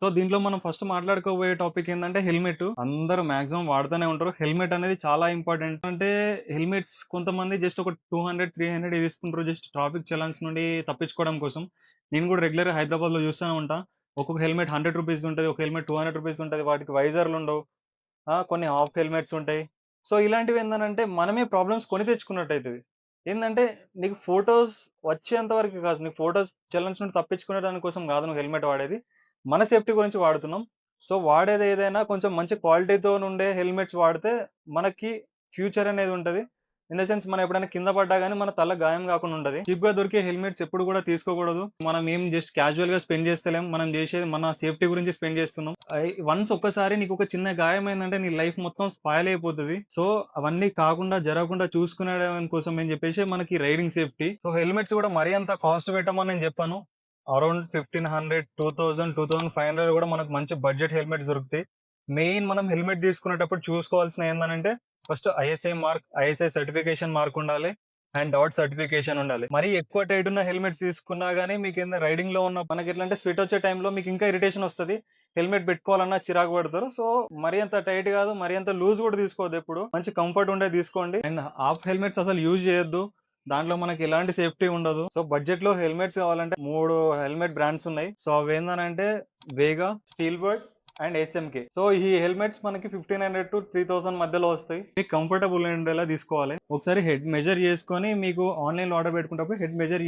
So, దీంట్లో మనం first మాట్లాడుకోబోయే topic ఏందంటే హెల్మెట్. అందరూ మాక్సిమం వాడుతూనే ఉంటారు. హెల్మెట్ అనేది చాలా ఇంపార్టెంట్. అంటే హెల్మెట్స్ కొంతమంది జస్ట్ ఒక 200, 300 తీసుకుంటారు. జస్ట్ ట్రాఫిక్ చలాన్స్ నుండి తప్పించుకోవడం కోసం. నేను కూడా రెగ్యులర్‌గా హైదరాబాద్‌లో చూస్తూనే ఉంటా. ఒక్కొక్క హెల్మెట్ రూ. 100 ఉంటది. ఒక హెల్మెట్ రూ. 200 ఉంటది. వాటికి వైజర్‌లుండవు. కొన్ని హాఫ్ హెల్మెట్స్ ఉంటాయి. సో, ఇలాంటివి ఏందనంటే మనమే ప్రాబ్లమ్స్ కొని తెచ్చుకున్నట్టయితది. ఏందంటే నీకు ఫోటోస్ వచ్చేంత వరకు కాదు. నీకు ఫోటోస్ చలన్స్ నుండి తప్పించుకునే దాని కోసం కాదు నువ్వు హెల్మెట్ వాడేది. మన సేఫ్టీ గురించి వాడుతున్నాం. సో, వాడేది ఏదైనా కొంచెం మంచి క్వాలిటీతోనుండే హెల్మెట్స్ వాడితే మనకి ఫ్యూచర్ అనేది ఉంటది. ఇన్ ద సెన్స్ మనం ఎప్పుడైనా కింద పడ్డా గాని మన తల గాయం గాకుండా ఉంటది. చీప్‌గా దొరికే హెల్మెట్స్ ఎప్పుడు కూడా తీసుకోకూడదు. మనం ఏం జస్ట్ క్యాజువల్‌గా స్పెండ్ చేస్తలేం. మనం చేసేది మన సేఫ్టీ గురించి స్పెండ్ చేస్తున్నాం. వన్స్ ఒక్కసారి నీకొక చిన్న గాయమైందంటే నీ లైఫ్ మొత్తం స్పాయిల్ అయిపోతది. సో, అవన్నీ కాకుండా జరగకుండా చూసుకునేడం కోసం అని చెప్పేసి మనకి రైడింగ్ సేఫ్టీ. సో, హెల్మెట్స్ కూడా మరీ అంత కాస్ట్ పెట్టమని నేను చెప్పను. అరౌండ్ 1500, 2000, 2500 కూడా మనకు మంచి బడ్జెట్ హెల్మెట్స్ దొరుకుతాయి. మెయిన్ మనం హెల్మెట్ తీసుకునేటప్పుడు చూసుకోవాల్సినయి ఏందనంటే ఫస్ట్ ఐఎస్ఐ సర్టిఫికేషన్ మార్క్ ఉండాలి. అండ్ డాట్ సర్టిఫికేషన్ ఉండాలి. మరీ ఎక్కువ టైట్ ఉన్న హెల్మెట్స్ తీసుకున్నా గాని మీకేంద రైడింగ్‌లో ఉన్న మనకెట్లంటే స్వెట్ వచ్చే టైంలో మీకు ఇంకా ఇరిటేషన్ వస్తది. హెల్మెట్ పెట్టుకోవాలన్నా చిరాకు పడతారు. సో, మరీ అంత టైట్ గాదు. మరీ అంత లూజ్ గూడా తీసుకోవద్దెప్పుడు. మంచి కంఫర్ట్ ఉండేది తీసుకోండి. అండ్ హాఫ్ హెల్మెట్స్ అసలు యూజ్ చేయొద్దు. దాంట్లో మనకి ఎలాంటి సేఫ్టీ ఉండదు. సో, బడ్జెట్‌లో హెల్మెట్స్ కావాలంటే 3 హెల్మెట్ బ్రాండ్స్ ఉన్నాయి. సో, అవేందనంటే Vega, Steelbird and SMK. So, ఈ హెల్మెట్స్ మనకి 1500-3000 మధ్యలో వస్తాయి. మీకు కంఫర్టబుల్ ఉండేలా తీసుకోవాలి. ఒకసారి హెడ్ మెజర్ చేసుకొని మీకు ఆన్‌లైన్‌లో ఆర్డర్ పెట్టుకునేటప్పుడు హెడ్ మెజర్